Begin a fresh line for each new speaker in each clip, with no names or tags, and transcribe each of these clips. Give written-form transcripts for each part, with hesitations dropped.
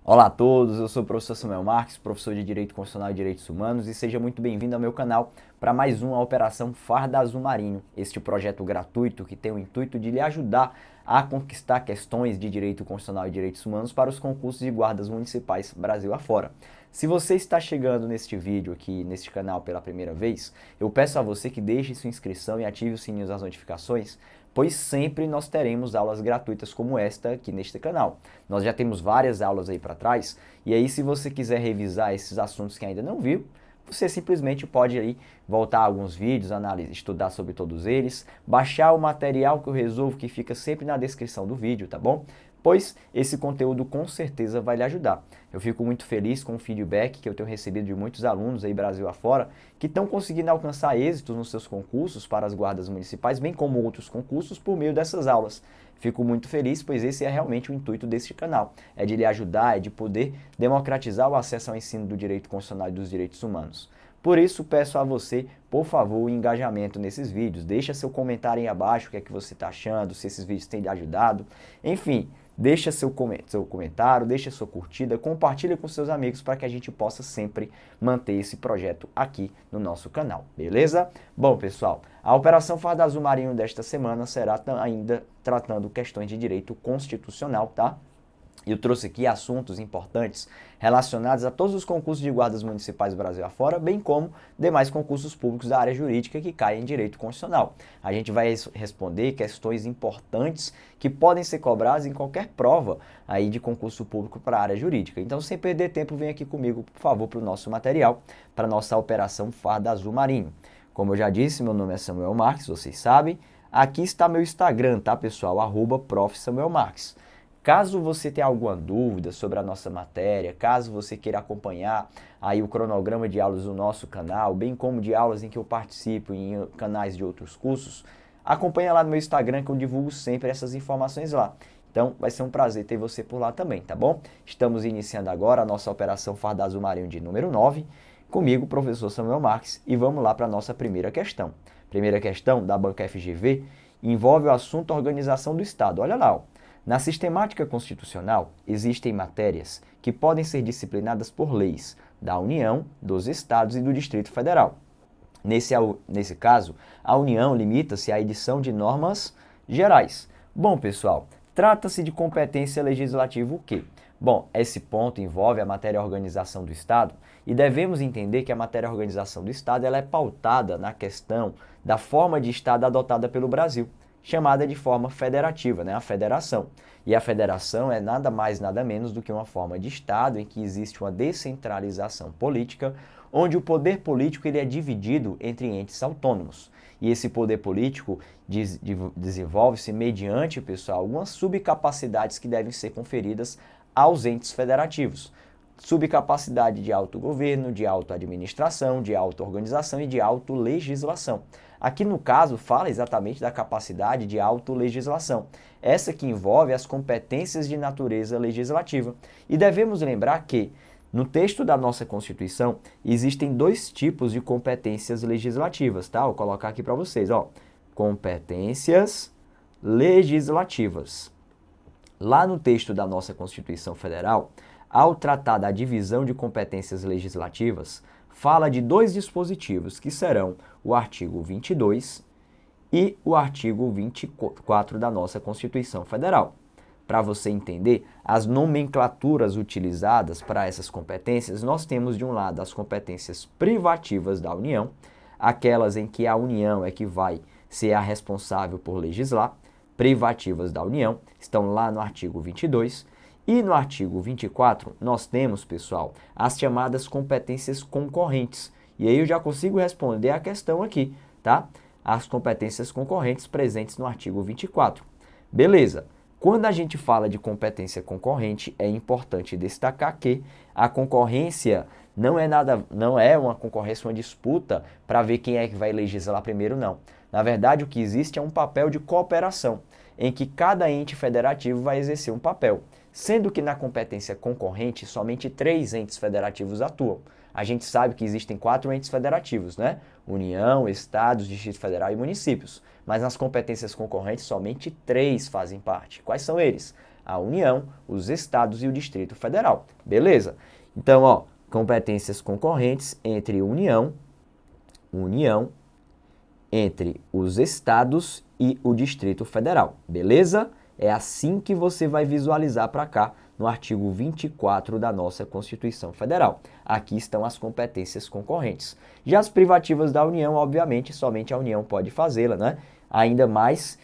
Olá a todos, eu sou o professor Samuel Marques, professor de Direito Constitucional e Direitos Humanos, e seja muito bem-vindo ao meu canal para mais uma Operação Farda Azul Marinho, este projeto gratuito que tem o intuito de lhe ajudar a conquistar questões de Direito Constitucional e Direitos Humanos para os concursos de guardas municipais Brasil afora. Se você está chegando neste vídeo aqui, neste canal pela primeira vez, eu peço a você que deixe sua inscrição e ative o sininho das notificações, pois sempre nós teremos aulas gratuitas como esta aqui neste canal. Nós já temos várias aulas aí para trás, e aí se você quiser revisar esses assuntos que ainda não viu, você simplesmente pode aí voltar a alguns vídeos, estudar sobre todos eles, baixar o material que eu resolvo que fica sempre na descrição do vídeo, tá bom? Pois esse conteúdo com certeza vai lhe ajudar. Eu fico muito feliz com o feedback que eu tenho recebido de muitos alunos aí Brasil afora que estão conseguindo alcançar êxitos nos seus concursos para as guardas municipais, bem como outros concursos por meio dessas aulas. Fico muito feliz, pois esse é realmente o intuito deste canal, é de lhe ajudar, é de poder democratizar o acesso ao ensino do direito constitucional e dos direitos humanos. Por isso, peço a você, por favor, o engajamento nesses vídeos. Deixa seu comentário aí abaixo, o que é que você está achando, se esses vídeos têm lhe ajudado. Enfim, deixa seu comentário, deixa sua curtida, compartilha com seus amigos para que a gente possa sempre manter esse projeto aqui no nosso canal, beleza? Bom, pessoal, a Operação Farda Azul Marinho desta semana será ainda tratando questões de direito constitucional, tá? Eu trouxe aqui assuntos importantes relacionados a todos os concursos de guardas municipais do Brasil afora, bem como demais concursos públicos da área jurídica que caem em direito constitucional. A gente vai responder questões importantes que podem ser cobradas em qualquer prova aí de concurso público para a área jurídica. Então, sem perder tempo, vem aqui comigo, por favor, para o nosso material, para a nossa Operação Farda Azul Marinho. Como eu já disse, meu nome é Samuel Marques, vocês sabem. Aqui está meu Instagram, tá, pessoal? @profsamuelmarques. Caso você tenha alguma dúvida sobre a nossa matéria, caso você queira acompanhar aí o cronograma de aulas do nosso canal, bem como de aulas em que eu participo em canais de outros cursos, acompanha lá no meu Instagram que eu divulgo sempre essas informações lá. Então vai ser um prazer ter você por lá também, tá bom? Estamos iniciando agora a nossa Operação Farda Azul Marinho de número 9, comigo, professor Samuel Marques, e vamos lá para a nossa primeira questão. Primeira questão da banca FGV envolve o assunto organização do Estado. Olha lá, ó. Na sistemática constitucional, existem matérias que podem ser disciplinadas por leis da União, dos Estados e do Distrito Federal. Nesse caso, a União limita-se à edição de normas gerais. Bom, pessoal, trata-se de competência legislativa o quê? Bom, esse ponto envolve a matéria organização do Estado e devemos entender que a matéria organização do Estado ela é pautada na questão da forma de Estado adotada pelo Brasil, chamada de forma federativa, né? A federação. E a federação é nada mais, nada menos do que uma forma de Estado em que existe uma descentralização política, onde o poder político ele é dividido entre entes autônomos. E esse poder político desenvolve-se mediante, pessoal, algumas subcapacidades que devem ser conferidas aos entes federativos. Subcapacidade de autogoverno, de autoadministração, de autoorganização e de autolegislação. Aqui no caso fala exatamente da capacidade de autolegislação, essa que envolve as competências de natureza legislativa. E devemos lembrar que no texto da nossa Constituição existem dois tipos de competências legislativas, tá? Vou colocar aqui para vocês, ó. Competências legislativas. Lá no texto da nossa Constituição Federal, ao tratar da divisão de competências legislativas, fala de dois dispositivos, que serão o artigo 22 e o artigo 24 da nossa Constituição Federal. Para você entender, as nomenclaturas utilizadas para essas competências, nós temos de um lado as competências privativas da União, aquelas em que a União é que vai ser a responsável por legislar, privativas da União, estão lá no artigo 22, e no artigo 24, nós temos, pessoal, as chamadas competências concorrentes. E aí eu já consigo responder a questão aqui, tá? As competências concorrentes presentes no artigo 24. Beleza. Quando a gente fala de competência concorrente, é importante destacar que a concorrência não é uma concorrência, uma disputa para ver quem é que vai legislar primeiro, não. Na verdade, o que existe é um papel de cooperação, em que cada ente federativo vai exercer um papel, sendo que na competência concorrente somente 3 entes federativos atuam. A gente sabe que existem 4 entes federativos, né? União, Estados, Distrito Federal e municípios. Mas nas competências concorrentes somente 3 fazem parte. Quais são eles? A União, os estados e o Distrito Federal. Beleza? Então, ó, competências concorrentes entre União, entre os estados e o Distrito Federal. Beleza? É assim que você vai visualizar para cá no artigo 24 da nossa Constituição Federal. Aqui estão as competências concorrentes. Já as privativas da União, obviamente, somente a União pode fazê-la, né? Ainda mais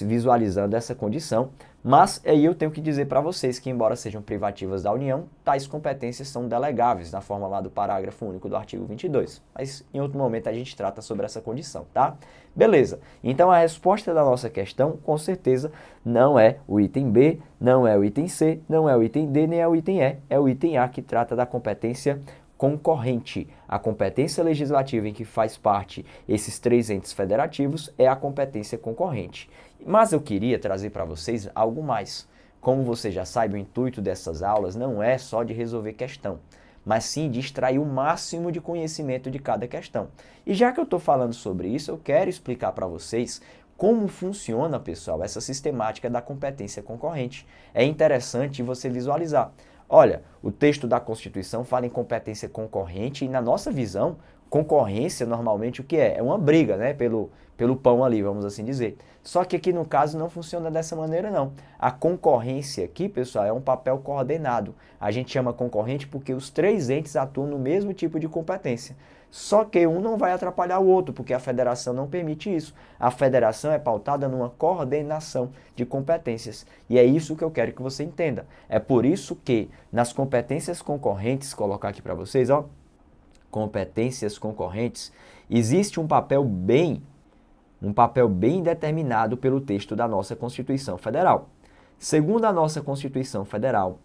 visualizando essa condição. Mas aí eu tenho que dizer para vocês que, embora sejam privativas da União, tais competências são delegáveis, na forma lá do parágrafo único do artigo 22. Mas em outro momento a gente trata sobre essa condição, tá? Beleza. Então a resposta da nossa questão, com certeza, não é o item B, não é o item C, não é o item D, nem é o item E, é o item A que trata da competência concorrente. A competência legislativa em que faz parte esses três entes federativos é a competência concorrente. Mas eu queria trazer para vocês algo mais. Como você já sabe, o intuito dessas aulas não é só de resolver questão, mas sim de extrair o máximo de conhecimento de cada questão. E já que eu estou falando sobre isso, eu quero explicar para vocês como funciona, pessoal, essa sistemática da competência concorrente. É interessante você visualizar. Olha, o texto da Constituição fala em competência concorrente e, na nossa visão, concorrência normalmente o que é? É uma briga, né, pelo pão ali, vamos assim dizer. Só que aqui no caso não funciona dessa maneira não. A concorrência aqui, pessoal, é um papel coordenado. A gente chama concorrente porque os três entes atuam no mesmo tipo de competência. Só que um não vai atrapalhar o outro, porque a federação não permite isso. A federação é pautada numa coordenação de competências. E é isso que eu quero que você entenda. É por isso que nas competências concorrentes, colocar aqui para vocês, ó, competências concorrentes, existe um papel bem determinado pelo texto da nossa Constituição Federal. Segundo a nossa Constituição Federal,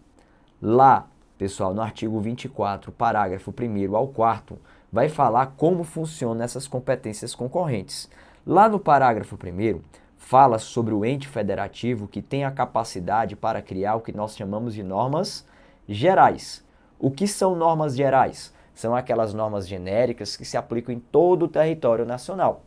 lá, pessoal, no artigo 24, parágrafo 1º ao 4º, vai falar como funcionam essas competências concorrentes. Lá no parágrafo 1º, fala sobre o ente federativo que tem a capacidade para criar o que nós chamamos de normas gerais. O que são normas gerais? São aquelas normas genéricas que se aplicam em todo o território nacional.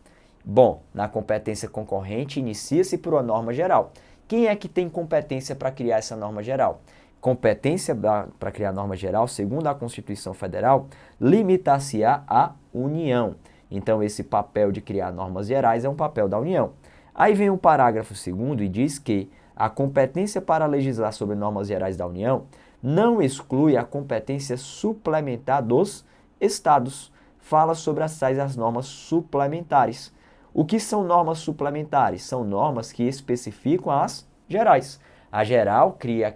Bom, na competência concorrente, inicia-se por uma norma geral. Quem é que tem competência para criar essa norma geral? Competência para criar norma geral, segundo a Constituição Federal, limitar-se-á à União. Então, esse papel de criar normas gerais é um papel da União. Aí vem o parágrafo 2º e diz que a competência para legislar sobre normas gerais da União não exclui a competência suplementar dos Estados. Fala sobre as normas suplementares. O que são normas suplementares? São normas que especificam as gerais. A geral cria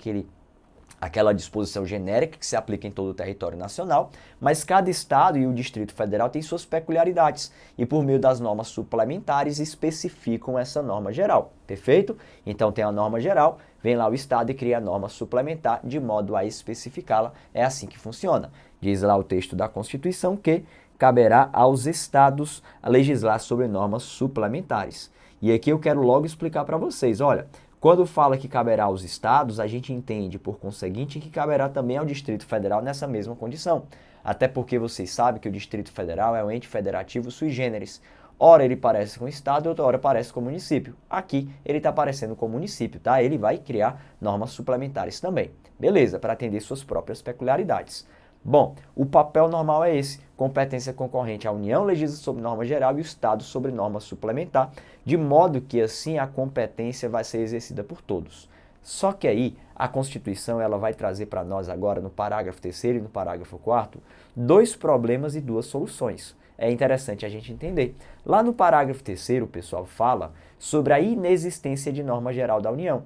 aquela disposição genérica que se aplica em todo o território nacional, mas cada estado e o Distrito Federal têm suas peculiaridades e, por meio das normas suplementares, especificam essa norma geral. Perfeito? Então tem a norma geral, vem lá o estado e cria a norma suplementar de modo a especificá-la. É assim que funciona. Diz lá o texto da Constituição que caberá aos estados legislar sobre normas suplementares. E aqui eu quero logo explicar para vocês, olha, quando fala que caberá aos estados, a gente entende, por conseguinte, que caberá também ao Distrito Federal nessa mesma condição. Até porque vocês sabem que o Distrito Federal é um ente federativo sui generis. Ora ele parece com o estado, outra hora parece com o município. Aqui ele está parecendo com o município, tá? Ele vai criar normas suplementares também. Beleza, para atender suas próprias peculiaridades. Bom, o papel normal é esse, competência concorrente. A União legisla sobre norma geral e o Estado sobre norma suplementar, de modo que assim a competência vai ser exercida por todos. Só que aí a Constituição ela vai trazer para nós agora, no parágrafo 3º e no parágrafo 4º, dois problemas e duas soluções. É interessante a gente entender. Lá no parágrafo 3º, o pessoal fala sobre a inexistência de norma geral da União.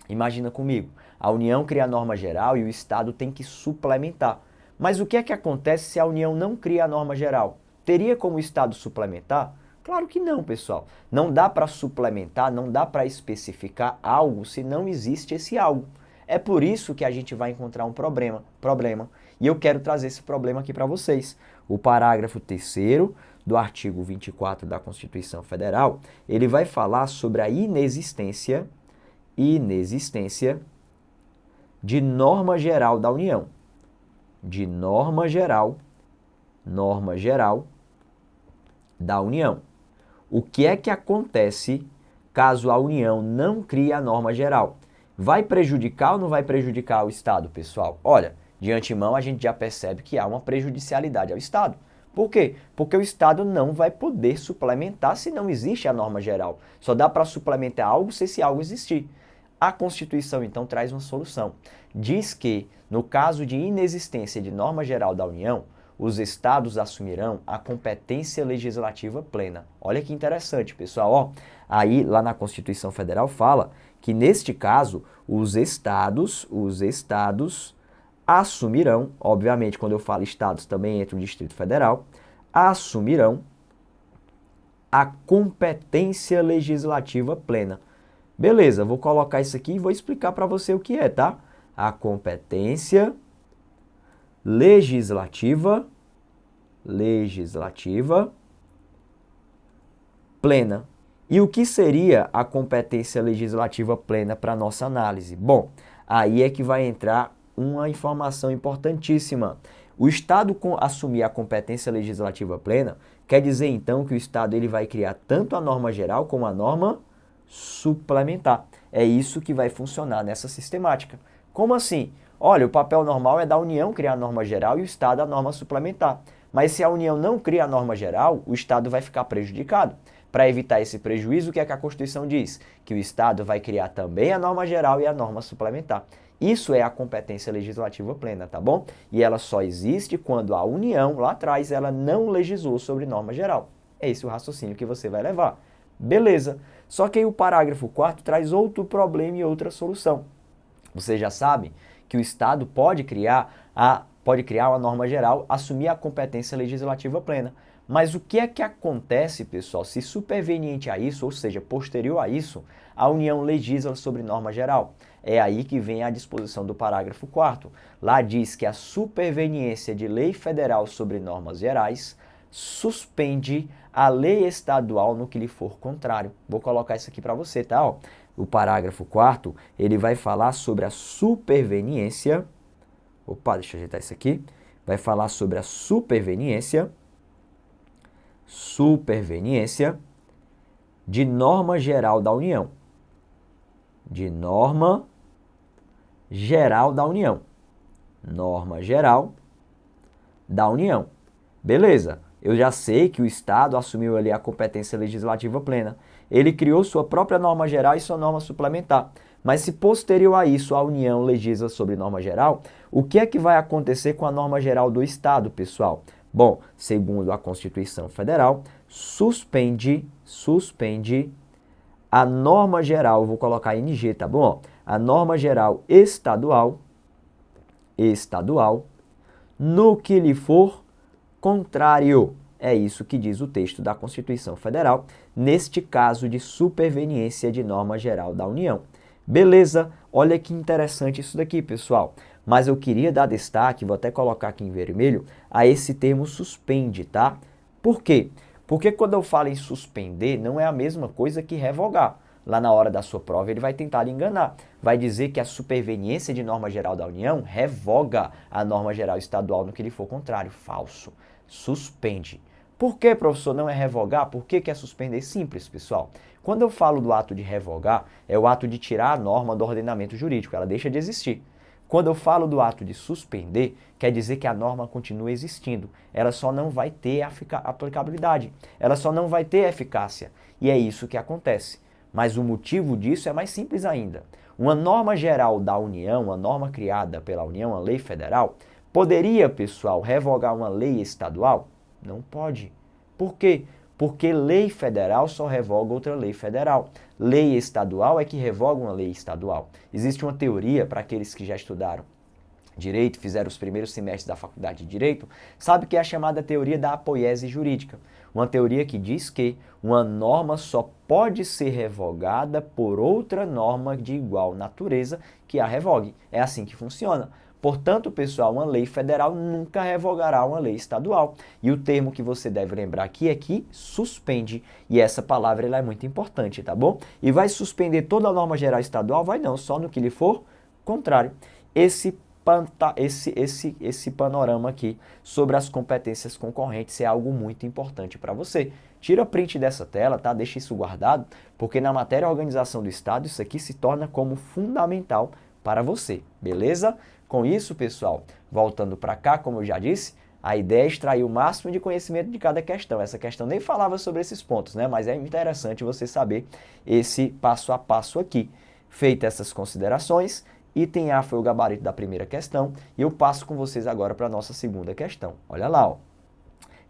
Imagina comigo, a União cria a norma geral e o Estado tem que suplementar. Mas o que é que acontece se a União não cria a norma geral? Teria como o Estado suplementar? Claro que não, pessoal. Não dá para suplementar, não dá para especificar algo se não existe esse algo. É por isso que a gente vai encontrar um problema. E eu quero trazer esse problema aqui para vocês. O parágrafo 3º do artigo 24 da Constituição Federal, ele vai falar sobre a inexistência de norma geral da União. De norma geral da União. O que é que acontece caso a União não crie a norma geral? vai prejudicar ou não vai prejudicar o Estado, pessoal? Olha, de antemão a gente já percebe que há uma prejudicialidade ao Estado. Por quê? Porque o Estado não vai poder suplementar se não existe a norma geral. Só dá para suplementar algo se esse algo existir. A Constituição, então, traz uma solução. Diz que, no caso de inexistência de norma geral da União, os estados assumirão a competência legislativa plena. Olha que interessante, pessoal. Ó, aí, lá na Constituição Federal, fala que, neste caso, os estados assumirão, obviamente, quando eu falo estados, também entra o Distrito Federal, assumirão a competência legislativa plena. Beleza, vou colocar isso aqui e vou explicar para você o que é, tá? A competência legislativa plena. E o que seria a competência legislativa plena para nossa análise? Bom, aí é que vai entrar uma informação importantíssima. O Estado assumir a competência legislativa plena quer dizer então que o Estado ele vai criar tanto a norma geral como a norma suplementar. É isso que vai funcionar nessa sistemática. Como assim? Olha, o papel normal é da União criar a norma geral e o Estado a norma suplementar. Mas se a União não cria a norma geral, o Estado vai ficar prejudicado. Para evitar esse prejuízo, o que é que a Constituição diz? Que o Estado vai criar também a norma geral e a norma suplementar. Isso é a competência legislativa plena, tá bom? E ela só existe quando a União, lá atrás, ela não legislou sobre norma geral. É esse o raciocínio que você vai levar. Beleza. Só que aí o parágrafo 4º traz outro problema e outra solução. Você já sabe que o Estado pode criar uma norma geral, assumir a competência legislativa plena. Mas o que é que acontece, pessoal, se superveniente a isso, ou seja, posterior a isso, a União legisla sobre norma geral? É aí que vem a disposição do parágrafo 4º. Lá diz que a superveniência de lei federal sobre normas gerais suspende a lei estadual no que lhe for contrário. Vou colocar isso aqui para você, tá? Ó, o parágrafo 4º, ele vai falar sobre a superveniência. Opa, deixa eu ajeitar isso aqui. Vai falar sobre a superveniência de norma geral da União. De norma geral da União. Norma geral da União. Beleza. Eu já sei que o Estado assumiu ali a competência legislativa plena. Ele criou sua própria norma geral e sua norma suplementar. Mas se posterior a isso a União legisla sobre norma geral, o que é que vai acontecer com a norma geral do Estado, pessoal? Bom, segundo a Constituição Federal, suspende a norma geral, vou colocar NG, tá bom? A norma geral estadual, no que lhe for contrário. É isso que diz o texto da Constituição Federal, neste caso de superveniência de norma geral da União. Beleza? Olha que interessante isso daqui, pessoal. Mas eu queria dar destaque, vou até colocar aqui em vermelho, a esse termo suspende, tá? Por quê? Porque quando eu falo em suspender, não é a mesma coisa que revogar. Lá na hora da sua prova, ele vai tentar lhe enganar. Vai dizer que a superveniência de norma geral da União revoga a norma geral estadual no que lhe for contrário. Falso. Suspende. Por que, professor, não é revogar? Por que é suspender? Simples, pessoal. Quando eu falo do ato de revogar, é o ato de tirar a norma do ordenamento jurídico. Ela deixa de existir. Quando eu falo do ato de suspender, quer dizer que a norma continua existindo. Ela só não vai ter aplicabilidade. Ela só não vai ter eficácia. E é isso que acontece. Mas o motivo disso é mais simples ainda. Uma norma geral da União, uma norma criada pela União, uma lei federal, poderia, pessoal, revogar uma lei estadual? Não pode. Por quê? Porque lei federal só revoga outra lei federal. Lei estadual é que revoga uma lei estadual. Existe uma teoria, para aqueles que já estudaram direito, fizeram os primeiros semestres da faculdade de direito, sabe que é a chamada teoria da apoiese jurídica. Uma teoria que diz que uma norma só pode ser revogada por outra norma de igual natureza que a revogue. É assim que funciona. Portanto, pessoal, uma lei federal nunca revogará uma lei estadual. E o termo que você deve lembrar aqui é que suspende. E essa palavra ela é muito importante, tá bom? E vai suspender toda a norma geral estadual? Vai não, só no que lhe for contrário. Esse esse panorama aqui sobre as competências concorrentes é algo muito importante para você. Tira print dessa tela, tá? Deixa isso guardado, porque na matéria Organização do Estado isso aqui se torna como fundamental para você, beleza? Com isso, pessoal, voltando para cá, como eu já disse, a ideia é extrair o máximo de conhecimento de cada questão. Essa questão nem falava sobre esses pontos, né? Mas é interessante você saber esse passo a passo aqui. Feitas essas considerações, item A foi o gabarito da primeira questão e eu passo com vocês agora para a nossa segunda questão. Olha lá, ó.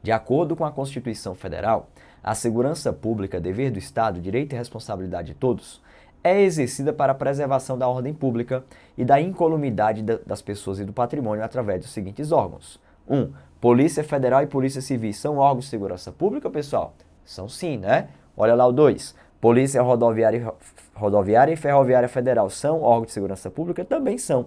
De acordo com a Constituição Federal, a segurança pública, dever do Estado, direito e responsabilidade de todos, é exercida para a preservação da ordem pública e da incolumidade das pessoas e do patrimônio através dos seguintes órgãos. 1. Polícia Federal e Polícia Civil são órgãos de segurança pública, pessoal? São sim, né? Olha lá o 2. Polícia Rodoviária e Ferroviária Federal são órgãos de segurança pública? Também são.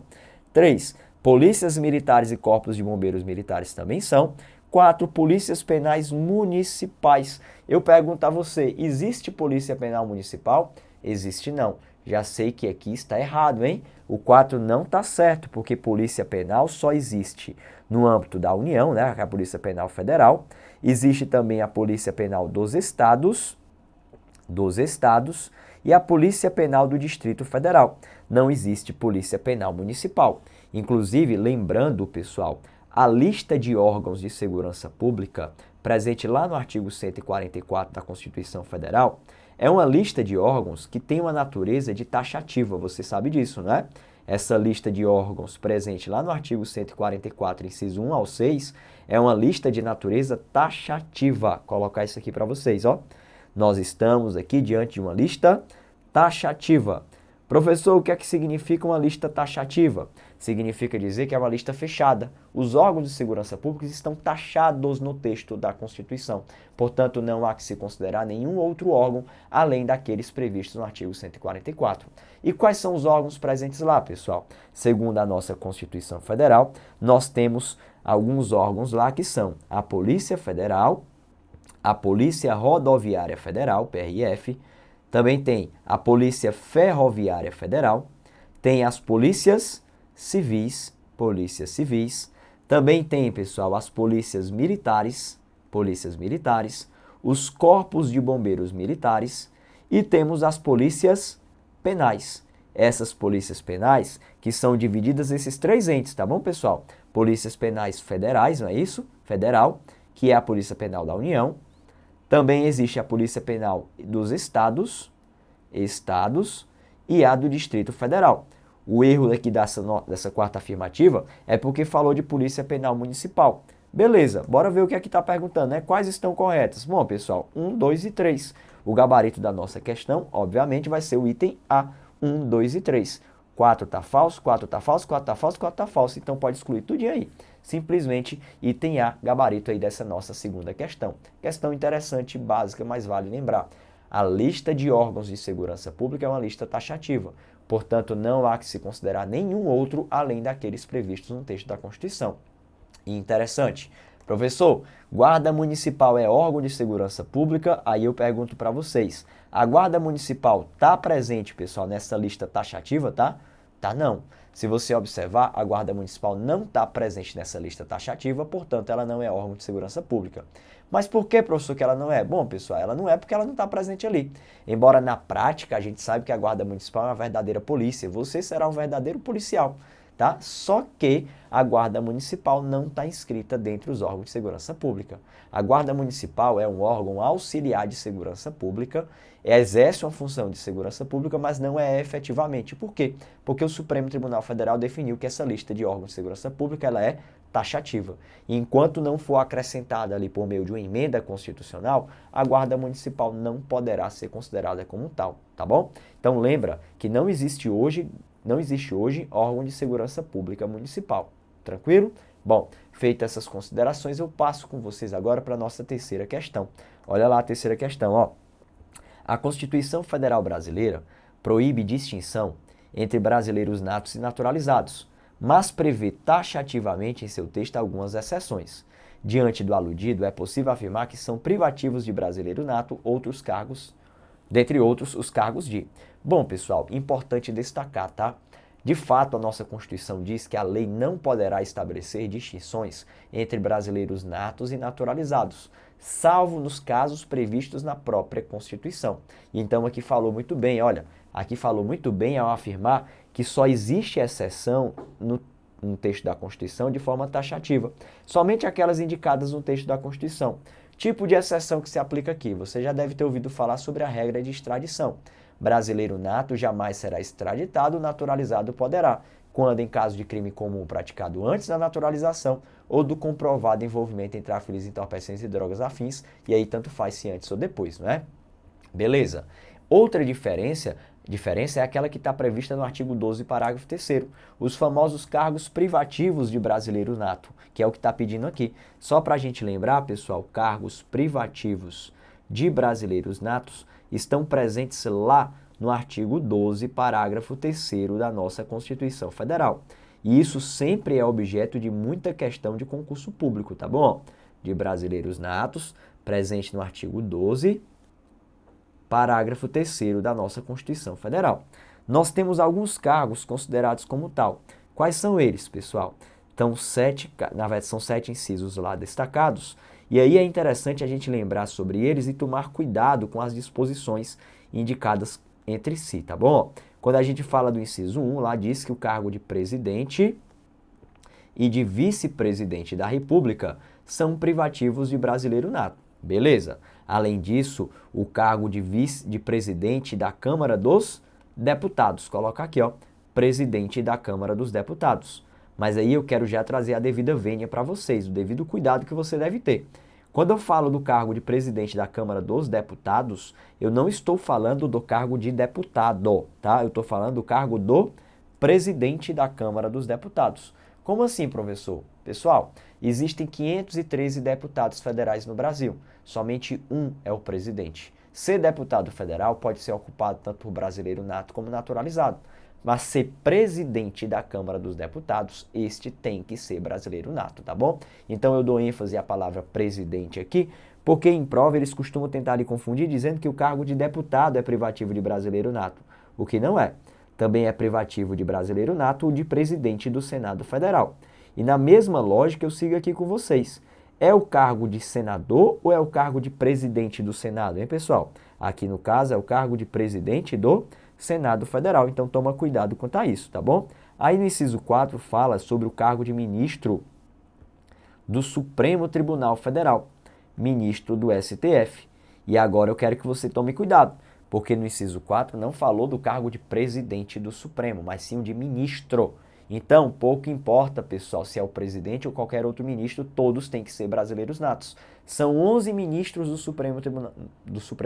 3. Polícias militares e corpos de bombeiros militares também são. 4. Polícias penais municipais. Eu pergunto a você, existe polícia penal municipal? Existe não. Já sei que aqui está errado, hein? O 4 não está certo, porque polícia penal só existe no âmbito da União, né? A Polícia Penal Federal. Existe também a Polícia Penal dos Estados e a Polícia Penal do Distrito Federal. Não existe Polícia Penal Municipal. Inclusive, lembrando, pessoal, a lista de órgãos de segurança pública, presente lá no artigo 144 da Constituição Federal, é uma lista de órgãos que tem uma natureza de taxativa, você sabe disso, né? Essa lista de órgãos presente lá no artigo 144, inciso 1 ao 6, é uma lista de natureza taxativa. Vou colocar isso aqui para vocês, ó. Nós estamos aqui diante de uma lista taxativa. Professor, o que é que significa uma lista taxativa? Significa dizer que é uma lista fechada. Os órgãos de segurança pública estão taxados no texto da Constituição. Portanto, não há que se considerar nenhum outro órgão além daqueles previstos no artigo 144. E quais são os órgãos presentes lá, pessoal? Segundo a nossa Constituição Federal, nós temos alguns órgãos lá que são a Polícia Federal, a Polícia Rodoviária Federal, PRF, também tem a Polícia Ferroviária Federal, tem as polícias civis, também tem, pessoal, as polícias militares, os corpos de bombeiros militares e temos as polícias penais. Essas polícias penais que são divididas nesses três entes, tá bom, pessoal? Polícias penais federais, não é isso? Federal, que é a Polícia Penal da União. Também existe a Polícia Penal dos estados e a do Distrito Federal. O erro aqui dessa quarta afirmativa é porque falou de Polícia Penal Municipal. Beleza, bora ver o que aqui está perguntando, né? Quais estão corretas? Bom, pessoal, 1, 2 e 3. O gabarito da nossa questão, obviamente, vai ser o item A, 1, 2 e 3. 4 está falso, 4 está falso, 4 está falso, 4 está falso. Então pode excluir tudo aí. Simplesmente item A, gabarito aí dessa nossa segunda questão. Questão interessante, básica, mas vale lembrar. A lista de órgãos de segurança pública é uma lista taxativa. Portanto, não há que se considerar nenhum outro além daqueles previstos no texto da Constituição. E interessante, professor, Guarda Municipal é órgão de segurança pública? Aí eu pergunto para vocês, a Guarda Municipal está presente, pessoal, nessa lista taxativa, tá? Tá não. Se você observar, a Guarda Municipal não está presente nessa lista taxativa, portanto, ela não é órgão de segurança pública. Mas por que, professor, que ela não é? Bom, pessoal, ela não é porque ela não está presente ali. Embora na prática a gente sabe que a Guarda Municipal é uma verdadeira polícia, você será um verdadeiro policial, tá? Só que a Guarda Municipal não está inscrita dentre os órgãos de segurança pública. A Guarda Municipal é um órgão auxiliar de segurança pública, exerce uma função de segurança pública, mas não é efetivamente. Por quê? Porque o Supremo Tribunal Federal definiu que essa lista de órgãos de segurança pública ela é taxativa. E enquanto não for acrescentada ali por meio de uma emenda constitucional, a Guarda Municipal não poderá ser considerada como tal, tá bom? Então lembra que não existe hoje órgão de segurança pública municipal. Tranquilo? Bom, feitas essas considerações, eu passo com vocês agora para a nossa terceira questão. Olha lá a terceira questão, ó. A Constituição Federal Brasileira proíbe distinção entre brasileiros natos e naturalizados, mas prevê taxativamente em seu texto algumas exceções. Diante do aludido, é possível afirmar que são privativos de brasileiro nato outros cargos, dentre outros os cargos de... Bom, pessoal, importante destacar, tá? De fato, a nossa Constituição diz que a lei não poderá estabelecer distinções entre brasileiros natos e naturalizados, salvo nos casos previstos na própria Constituição. Então aqui falou muito bem, olha, aqui falou muito bem ao afirmar que só existe exceção no texto da Constituição de forma taxativa, somente aquelas indicadas no texto da Constituição. Tipo de exceção que se aplica aqui, você já deve ter ouvido falar sobre a regra de extradição. Brasileiro nato jamais será extraditado, naturalizado poderá, quando em caso de crime comum praticado antes da naturalização ou do comprovado envolvimento em tráfico de entorpecentes e drogas afins, e aí tanto faz se antes ou depois, não é? Beleza. Outra diferença é aquela que está prevista no artigo 12, parágrafo 3º, os famosos cargos privativos de brasileiro nato, que é o que está pedindo aqui. Só para a gente lembrar, pessoal, cargos privativos de brasileiros natos estão presentes lá no artigo 12, parágrafo 3º da nossa Constituição Federal. E isso sempre é objeto de muita questão de concurso público, tá bom? De brasileiros natos, presente no artigo 12, parágrafo 3º da nossa Constituição Federal. Nós temos alguns cargos considerados como tal. Quais são eles, pessoal? Então, na verdade, são 7 incisos lá destacados. E aí é interessante a gente lembrar sobre eles e tomar cuidado com as disposições indicadas entre si, tá bom? Quando a gente fala do inciso 1, lá diz que o cargo de presidente e de vice-presidente da República são privativos de brasileiro nato. Beleza? Além disso, o cargo de presidente da Câmara dos Deputados. Coloca aqui, ó, presidente da Câmara dos Deputados. Mas aí eu quero já trazer a devida vênia para vocês, o devido cuidado que você deve ter. Quando eu falo do cargo de presidente da Câmara dos Deputados, eu não estou falando do cargo de deputado, tá? Eu estou falando do cargo do presidente da Câmara dos Deputados. Como assim, professor? Pessoal, existem 513 deputados federais no Brasil. Somente um é o presidente. Ser deputado federal pode ser ocupado tanto por brasileiro nato como naturalizado. Mas ser presidente da Câmara dos Deputados, este tem que ser brasileiro nato, tá bom? Então eu dou ênfase à palavra presidente aqui, porque em prova eles costumam tentar lhe confundir dizendo que o cargo de deputado é privativo de brasileiro nato, o que não é. Também é privativo de brasileiro nato o de presidente do Senado Federal. E na mesma lógica eu sigo aqui com vocês. É o cargo de senador ou é o cargo de presidente do Senado, hein, pessoal? Aqui no caso é o cargo de presidente do Senado Federal, então toma cuidado quanto a isso, tá bom? Aí no inciso 4 fala sobre o cargo de ministro do Supremo Tribunal Federal, ministro do STF. E agora eu quero que você tome cuidado, porque no inciso 4 não falou do cargo de presidente do Supremo, mas sim o de ministro. Então, pouco importa, pessoal, se é o presidente ou qualquer outro ministro, todos têm que ser brasileiros natos. São 11 ministros do Supremo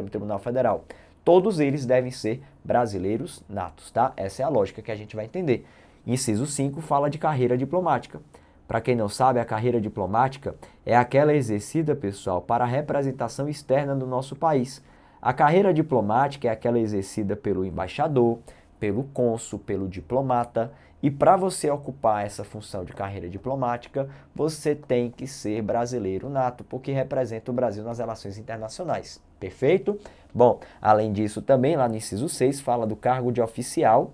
Tribunal Federal. Todos eles devem ser brasileiros natos, tá? Essa é a lógica que a gente vai entender. Inciso 5 fala de carreira diplomática. Para quem não sabe, a carreira diplomática é aquela exercida, pessoal, para a representação externa do nosso país. A carreira diplomática é aquela exercida pelo embaixador, pelo cônsul, pelo diplomata. E para você ocupar essa função de carreira diplomática, você tem que ser brasileiro nato, porque representa o Brasil nas relações internacionais. Perfeito? Bom, além disso também, lá no inciso 6, fala do cargo de oficial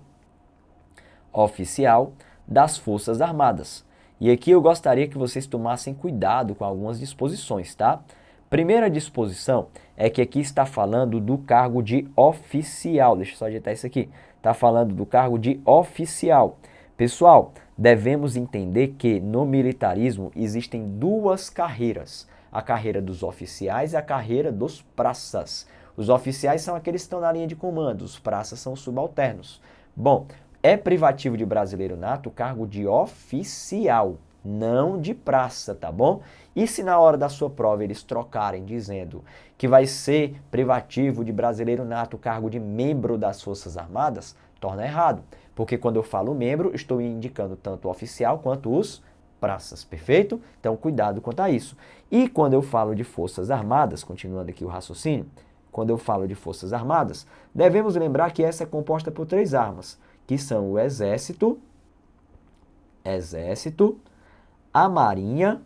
das Forças Armadas. E aqui eu gostaria que vocês tomassem cuidado com algumas disposições, tá? Primeira disposição é que aqui está falando do cargo de oficial. Deixa eu só ajeitar isso aqui. Está falando do cargo de oficial. Pessoal, devemos entender que no militarismo existem duas carreiras. A carreira dos oficiais e a carreira dos praças. Os oficiais são aqueles que estão na linha de comando, os praças são os subalternos. Bom, é privativo de brasileiro nato o cargo de oficial, não de praça, tá bom? E se na hora da sua prova eles trocarem dizendo que vai ser privativo de brasileiro nato o cargo de membro das Forças Armadas, torna errado. Porque quando eu falo membro, estou indicando tanto o oficial quanto os praças, perfeito? Então, cuidado quanto a isso. E quando eu falo de Forças Armadas, continuando aqui o raciocínio, quando eu falo de Forças Armadas, devemos lembrar que essa é composta por 3 armas, que são o Exército, a Marinha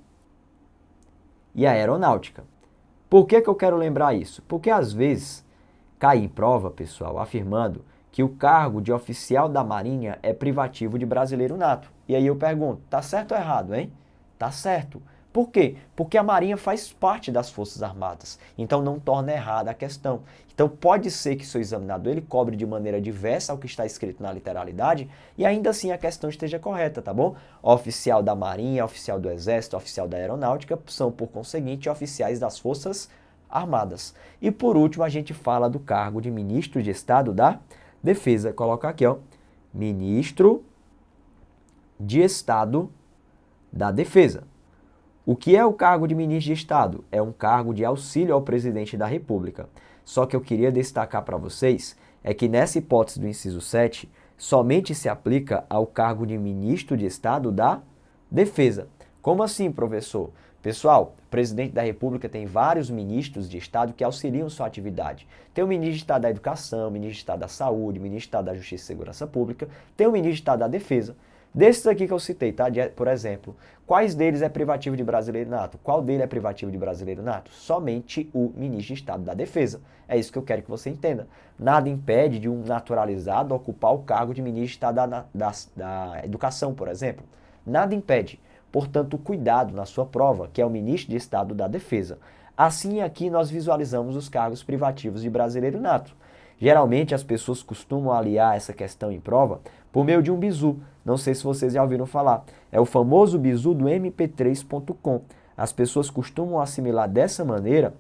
e a Aeronáutica. Por que eu quero lembrar isso? Porque às vezes cai em prova, pessoal, afirmando que o cargo de oficial da Marinha é privativo de brasileiro nato. E aí eu pergunto, tá certo ou errado, hein? Tá certo. Por quê? Porque a Marinha faz parte das Forças Armadas, então não torna errada a questão. Então pode ser que seu examinador ele cobre de maneira diversa ao que está escrito na literalidade e ainda assim a questão esteja correta, tá bom? Oficial da Marinha, oficial do Exército, oficial da Aeronáutica são, por conseguinte, oficiais das Forças Armadas. E por último a gente fala do cargo de Ministro de Estado da Defesa. Coloca aqui, ó, Ministro de Estado da Defesa. O que é o cargo de ministro de Estado? É um cargo de auxílio ao presidente da República. Só que eu queria destacar para vocês é que nessa hipótese do inciso 7, somente se aplica ao cargo de ministro de Estado da Defesa. Como assim, professor? Pessoal, o presidente da República tem vários ministros de Estado que auxiliam sua atividade. Tem o ministro de Estado da Educação, o ministro de Estado da Saúde, o ministro de Estado da Justiça e Segurança Pública, tem o ministro de Estado da Defesa. Desses aqui que eu citei, tá? Por exemplo, quais deles é privativo de brasileiro nato? Qual dele é privativo de brasileiro nato? Somente o ministro de Estado da Defesa. É isso que eu quero que você entenda. Nada impede de um naturalizado ocupar o cargo de ministro de Estado da Educação, por exemplo. Nada impede. Portanto, cuidado na sua prova, que é o ministro de Estado da Defesa. Assim, aqui nós visualizamos os cargos privativos de brasileiro nato. Geralmente, as pessoas costumam aliar essa questão em prova por meio de um bizu. Não sei se vocês já ouviram falar. É o famoso bizu do mp3.com. As pessoas costumam assimilar dessa maneira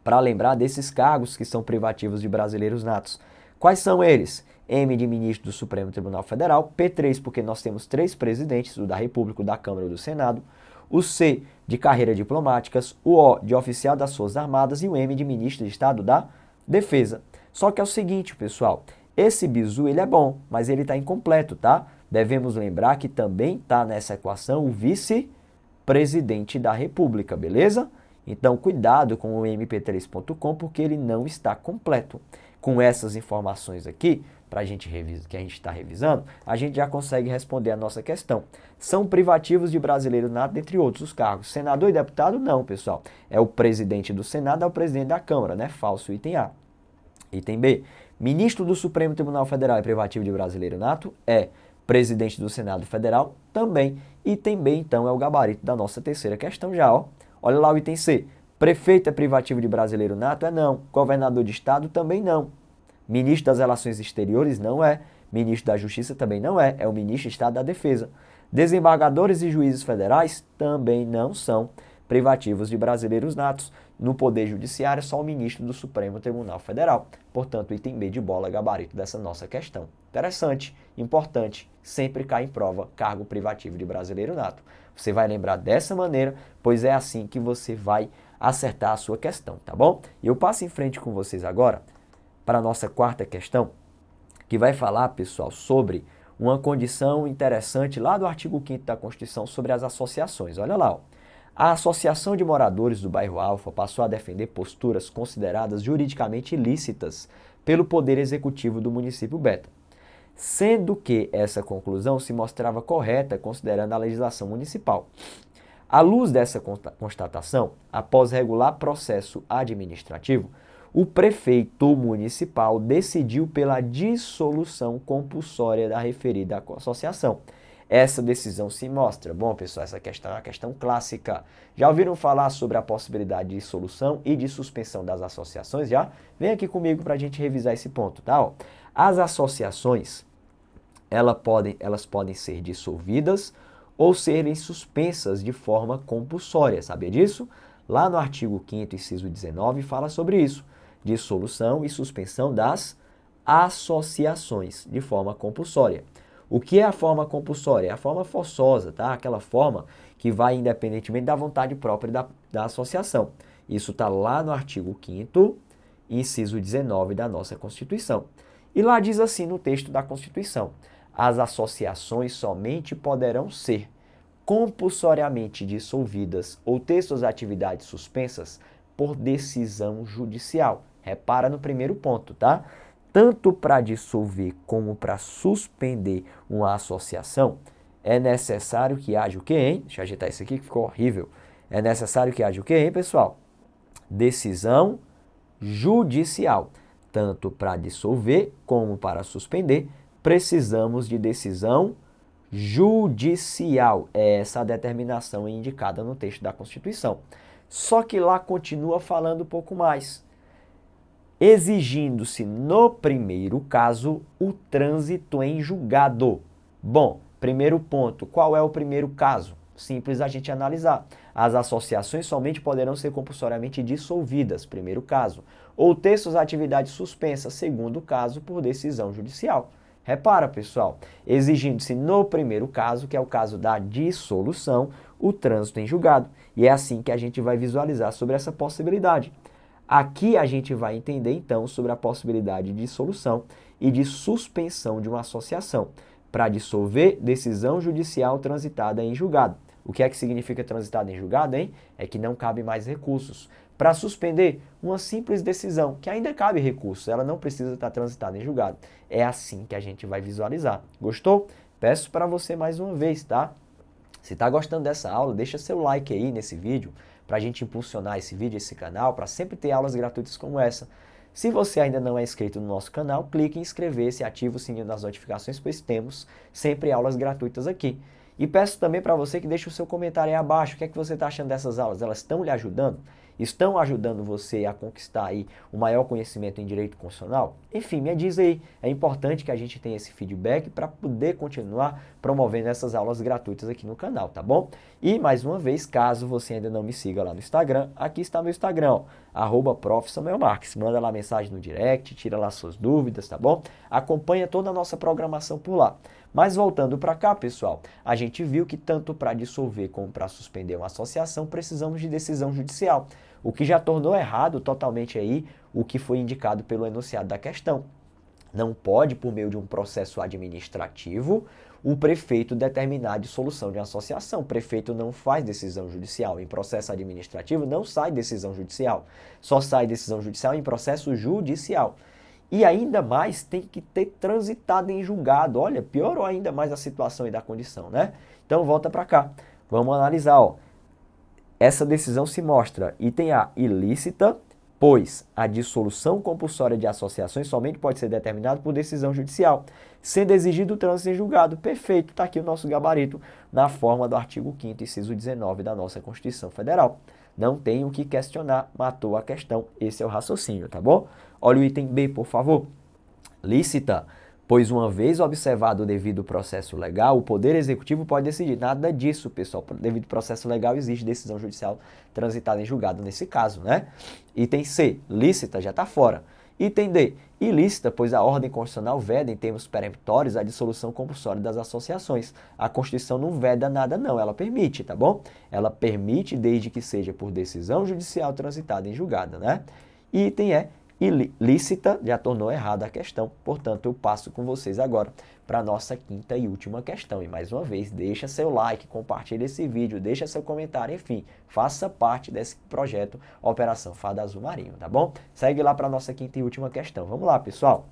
para lembrar desses cargos que são privativos de brasileiros natos. Quais são eles? M de ministro do Supremo Tribunal Federal, P3 porque nós temos 3 presidentes, o da República, o da Câmara e o do Senado, o C de carreira diplomáticas, o O de oficial das Forças Armadas e o M de ministro de Estado da Defesa. Só que é o seguinte, pessoal, esse bizu ele é bom, mas ele está incompleto, tá? Devemos lembrar que também está nessa equação o vice-presidente da República, beleza? Então, cuidado com o mp3.com porque ele não está completo. Com essas informações aqui, que a gente está revisando, a gente já consegue responder a nossa questão. São privativos de brasileiro nato, dentre outros os cargos. Senador e deputado, não, pessoal. É o presidente do Senado, é o presidente da Câmara, né? Falso, item A. Item B. Ministro do Supremo Tribunal Federal é privativo de brasileiro nato? É. Presidente do Senado Federal? Também. Item B, então, é o gabarito da nossa terceira questão já, ó. Olha lá o item C. Prefeito é privativo de brasileiro nato? É não. Governador de Estado? Também não. Ministro das Relações Exteriores? Não é. Ministro da Justiça? Também não é. É o ministro de Estado da Defesa. Desembargadores e juízes federais? Também não são privativos de brasileiros natos. No Poder Judiciário, só o ministro do Supremo Tribunal Federal. Portanto, item B de bola, gabarito dessa nossa questão. Interessante, importante, sempre cai em prova cargo privativo de brasileiro nato. Você vai lembrar dessa maneira, pois é assim que você vai acertar a sua questão, tá bom? E eu passo em frente com vocês agora para a nossa quarta questão, que vai falar, pessoal, sobre uma condição interessante lá do artigo 5º da Constituição sobre as associações. Olha lá, ó. A Associação de Moradores do Bairro Alfa passou a defender posturas consideradas juridicamente ilícitas pelo Poder Executivo do município Beta, sendo que essa conclusão se mostrava correta considerando a legislação municipal. À luz dessa constatação, após regular processo administrativo, o prefeito municipal decidiu pela dissolução compulsória da referida associação. Essa decisão se mostra. Bom, pessoal, essa questão é uma questão clássica. Já ouviram falar sobre a possibilidade de dissolução e de suspensão das associações? Já? Vem aqui comigo para a gente revisar esse ponto, tá? Ó, as associações, elas podem ser dissolvidas ou serem suspensas de forma compulsória. Sabia disso? Lá no artigo 5º, inciso 19, fala sobre isso. Dissolução e suspensão das associações de forma compulsória. O que é a forma compulsória? É a forma forçosa, tá? Aquela forma que vai independentemente da vontade própria da associação. Isso está lá no artigo 5º, inciso 19 da nossa Constituição. E lá diz assim no texto da Constituição: as associações somente poderão ser compulsoriamente dissolvidas ou ter suas atividades suspensas por decisão judicial. Repara no primeiro ponto, tá? Tanto para dissolver como para suspender uma associação, é necessário que haja o quê, hein? Deixa eu ajeitar isso aqui que ficou horrível. É necessário que haja o quê, hein, pessoal? Decisão judicial. tanto para dissolver como para suspender, precisamos de decisão judicial. É essa a determinação indicada no texto da Constituição. Só que lá continua falando um pouco mais. Exigindo-se no primeiro caso o trânsito em julgado. Bom, primeiro ponto, qual é o primeiro caso? Simples a gente analisar. As associações somente poderão ser compulsoriamente dissolvidas, primeiro caso, ou ter suas atividades suspensas, segundo caso, por decisão judicial. Repara, pessoal, exigindo-se no primeiro caso, que é o caso da dissolução, o trânsito em julgado. E é assim que a gente vai visualizar sobre essa possibilidade. Aqui a gente vai entender, então, sobre a possibilidade de dissolução e de suspensão de uma associação para dissolver decisão judicial transitada em julgado. O que é que significa transitada em julgado, hein? É que não cabe mais recursos. Para suspender uma simples decisão, que ainda cabe recurso, ela não precisa estar transitada em julgado. É assim que a gente vai visualizar. Gostou? Peço para você mais uma vez, tá? Se está gostando dessa aula, deixa seu like aí nesse vídeo, para a gente impulsionar esse vídeo, esse canal, para sempre ter aulas gratuitas como essa. Se você ainda não é inscrito no nosso canal, clique em inscrever-se e ative o sininho das notificações, pois temos sempre aulas gratuitas aqui. E peço também para você que deixe o seu comentário aí abaixo. O que é que você está achando dessas aulas? Elas estão lhe ajudando? Estão ajudando você a conquistar aí o maior conhecimento em direito constitucional? Enfim, me diz aí. É importante que a gente tenha esse feedback para poder continuar promovendo essas aulas gratuitas aqui no canal, tá bom? E, mais uma vez, caso você ainda não me siga lá no Instagram, aqui está meu Instagram, @profsamuelmarques. Manda lá mensagem no direct, tira lá suas dúvidas, tá bom? Acompanha toda a nossa programação por lá. Mas voltando para cá, pessoal, a gente viu que tanto para dissolver como para suspender uma associação precisamos de decisão judicial, o que já tornou errado totalmente aí o que foi indicado pelo enunciado da questão. Não pode, por meio de um processo administrativo, o prefeito determinar a dissolução de uma associação. O prefeito não faz decisão judicial. Em processo administrativo não sai decisão judicial. Só sai decisão judicial em processo judicial. E ainda mais tem que ter transitado em julgado. Olha, piorou ainda mais a situação e da condição, né? Então volta para cá. Vamos analisar, ó. Essa decisão se mostra, item A, ilícita, pois a dissolução compulsória de associações somente pode ser determinada por decisão judicial, sendo exigido o trânsito em julgado. Perfeito, está aqui o nosso gabarito na forma do artigo 5º, inciso 19 da nossa Constituição Federal. Não tem o que questionar, matou a questão. Esse é o raciocínio, tá bom? Olha o item B, por favor. Lícita, pois uma vez observado o devido processo legal, o Poder Executivo pode decidir. Nada disso, pessoal. Devido processo legal existe decisão judicial transitada em julgado nesse caso, né? Item C, lícita, já está fora. Item D, ilícita, pois a ordem constitucional veda em termos peremptórios a dissolução compulsória das associações. A Constituição não veda nada não, ela permite, tá bom? Ela permite desde que seja por decisão judicial transitada em julgado, né? E item E, ilícita, já tornou errada a questão, portanto eu passo com vocês agora para a nossa quinta e última questão. E mais uma vez, deixa seu like, compartilhe esse vídeo, deixa seu comentário, enfim, faça parte desse projeto Operação Farda Azul Marinho, tá bom? Segue lá para a nossa quinta e última questão. Vamos lá, pessoal.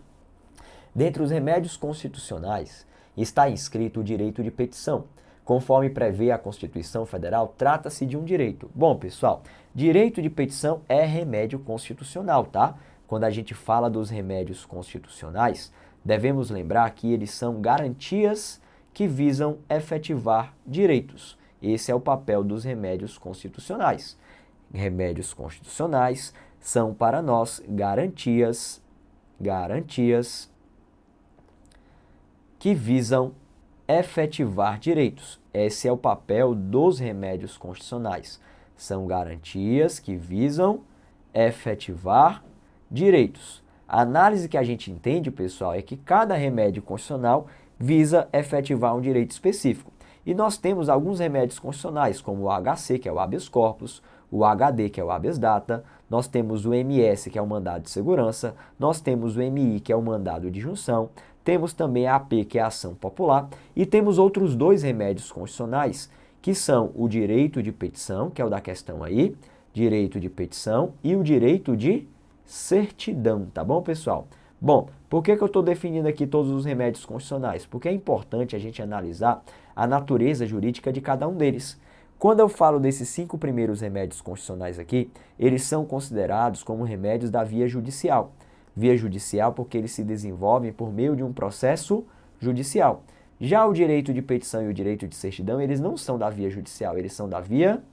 Dentre os remédios constitucionais está inscrito o direito de petição. Conforme prevê a Constituição Federal, trata-se de um direito. Bom, pessoal, direito de petição é remédio constitucional, tá? Quando a gente fala dos remédios constitucionais, devemos lembrar que eles são garantias que visam efetivar direitos. Esse é o papel dos remédios constitucionais. Remédios constitucionais são para nós garantias que visam efetivar direitos. Esse é o papel dos remédios constitucionais. São garantias que visam efetivar direitos. A análise que a gente entende, pessoal, é que cada remédio constitucional visa efetivar um direito específico. E nós temos alguns remédios constitucionais, como o HC, que é o habeas corpus, o HD, que é o habeas data, nós temos o MS, que é o mandado de segurança, nós temos o MI, que é o mandado de junção, temos também a AP, que é a ação popular, e temos outros dois remédios constitucionais, que são o direito de petição, que é o da questão aí, direito de petição e o direito de certidão, tá bom, pessoal? Bom, por que eu estou definindo aqui todos os remédios constitucionais? Porque é importante a gente analisar a natureza jurídica de cada um deles. Quando eu falo desses 5 primeiros remédios constitucionais aqui, eles são considerados como remédios da via judicial. via judicial porque eles se desenvolvem por meio de um processo judicial. Já o direito de petição e o direito de certidão, eles não são da via judicial, eles são da via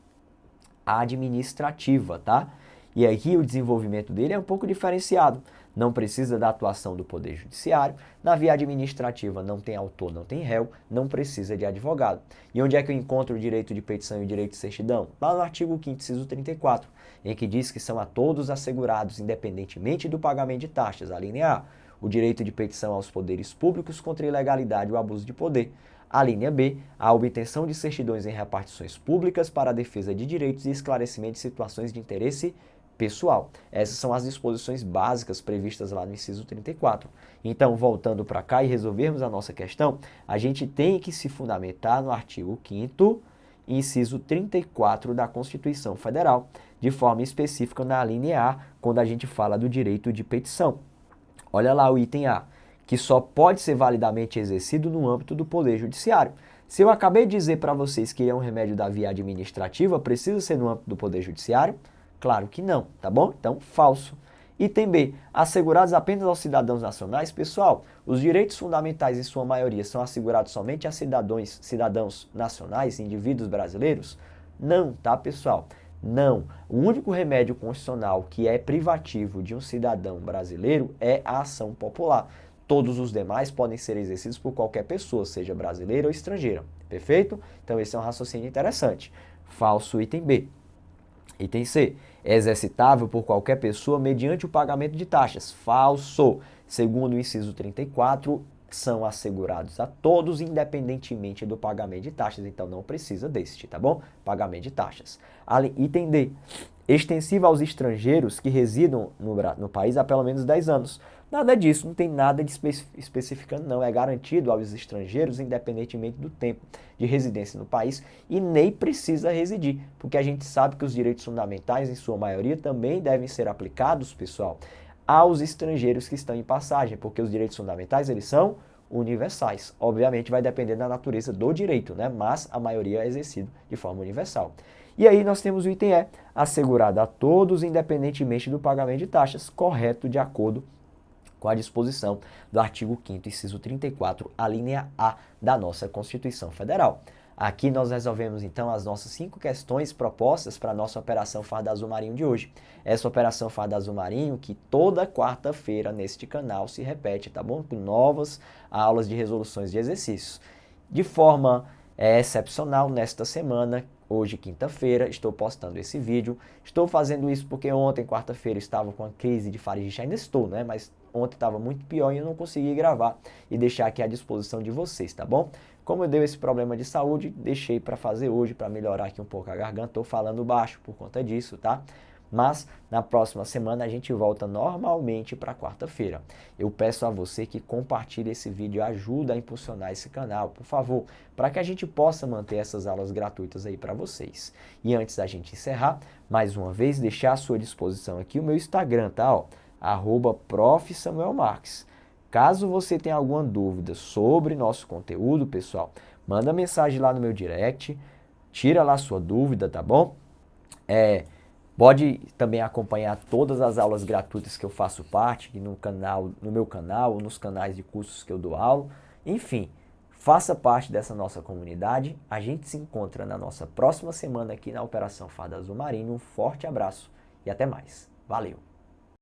administrativa, tá? E aqui o desenvolvimento dele é um pouco diferenciado. Não precisa da atuação do Poder Judiciário. Na via administrativa não tem autor, não tem réu, não precisa de advogado. E onde é que eu encontro o direito de petição e o direito de certidão? Lá no artigo 5º, inciso 34, em que diz que são a todos assegurados, independentemente do pagamento de taxas. A linha A, o direito de petição aos poderes públicos contra a ilegalidade ou abuso de poder. A linha B, a obtenção de certidões em repartições públicas para a defesa de direitos e esclarecimento de situações de interesse pessoal. Essas são as disposições básicas previstas lá no inciso 34. Então, voltando para cá e resolvermos a nossa questão, a gente tem que se fundamentar no artigo 5º, inciso 34 da Constituição Federal, de forma específica na linha A, quando a gente fala do direito de petição. Olha lá o item A, que só pode ser validamente exercido no âmbito do Poder Judiciário. Se eu acabei de dizer para vocês que é um remédio da via administrativa, precisa ser no âmbito do Poder Judiciário? Claro que não, tá bom? Então, falso. Item B, assegurados apenas aos cidadãos nacionais. Pessoal, os direitos fundamentais, em sua maioria, são assegurados somente a cidadãos nacionais, indivíduos brasileiros? Não, tá, pessoal? Não. O único remédio constitucional que é privativo de um cidadão brasileiro é a ação popular. Todos os demais podem ser exercidos por qualquer pessoa, seja brasileira ou estrangeira. Perfeito? Então, esse é um raciocínio interessante. Falso, item B. Item C, é exercitável por qualquer pessoa mediante o pagamento de taxas. Falso. Segundo o inciso 34, são assegurados a todos, independentemente do pagamento de taxas. Então, não precisa deste, tá bom? Pagamento de taxas. Item D, extensivo aos estrangeiros que residam no país há pelo menos 10 anos. Nada disso, não tem nada de especificando, não. É garantido aos estrangeiros, independentemente do tempo de residência no país, e nem precisa residir, porque a gente sabe que os direitos fundamentais, em sua maioria, também devem ser aplicados, pessoal, aos estrangeiros que estão em passagem, porque os direitos fundamentais, eles são universais. Obviamente, vai depender da natureza do direito, né? Mas a maioria é exercido de forma universal. E aí nós temos o item E, assegurado a todos, independentemente do pagamento de taxas, correto de acordo com a disposição do artigo 5º, inciso 34, a linha A da nossa Constituição Federal. Aqui nós resolvemos então as nossas 5 questões propostas para a nossa Operação Farda Azul Marinho de hoje. Essa Operação Farda Azul Marinho que toda quarta-feira neste canal se repete, tá bom? Com novas aulas de resoluções de exercícios. De forma excepcional, nesta semana, hoje quinta-feira, estou postando esse vídeo. Estou fazendo isso porque ontem, quarta-feira, estava com a crise de faringite, ainda estou, né? Mas ontem estava muito pior e eu não consegui gravar e deixar aqui à disposição de vocês, tá bom? Como eu dei esse problema de saúde, deixei para fazer hoje, para melhorar aqui um pouco a garganta. Estou falando baixo por conta disso, tá? Mas na próxima semana a gente volta normalmente para quarta-feira. Eu peço a você que compartilhe esse vídeo, ajuda a impulsionar esse canal, por favor, para que a gente possa manter essas aulas gratuitas aí para vocês. E antes da gente encerrar, mais uma vez, deixar à sua disposição aqui o meu Instagram, tá? Ó, @profsamuelmarques. Caso você tenha alguma dúvida sobre nosso conteúdo, pessoal, manda mensagem lá no meu direct, tira lá sua dúvida, tá bom? Pode também acompanhar todas as aulas gratuitas que eu faço parte no meu canal, nos canais de cursos que eu dou aula. Enfim, faça parte dessa nossa comunidade. A gente se encontra na nossa próxima semana aqui na Operação Farda Azul Marinho. Um forte abraço e até mais. Valeu!